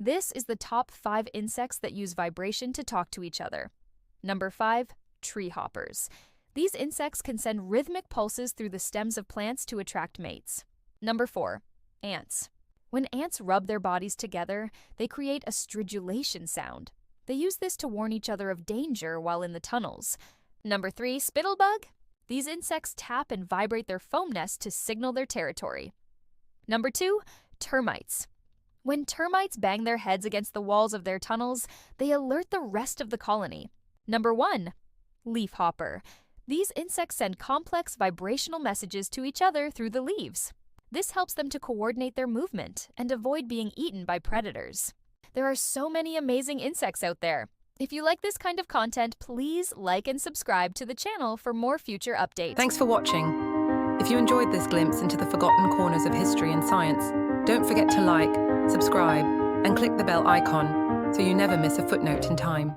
This is the top 5 insects that use vibration to talk to each other. Number 5. Tree hoppers. These insects can send rhythmic pulses through the stems of plants to attract mates. Number 4. Ants. When ants rub their bodies together, they create a stridulation sound. They use this to warn each other of danger while in the tunnels. Number 3. Spittlebug. These insects tap and vibrate their foam nest to signal their territory. Number 2. Termites. When termites bang their heads against the walls of their tunnels, they alert the rest of the colony. Number 1. Leafhopper. These insects send complex vibrational messages to each other through the leaves. This helps them to coordinate their movement and avoid being eaten by predators. There are so many amazing insects out there. If you like this kind of content, please like and subscribe to the channel for more future updates. Thanks for watching. If you enjoyed this glimpse into the forgotten corners of history and science, don't forget to like, subscribe, and click the bell icon so you never miss a footnote in time.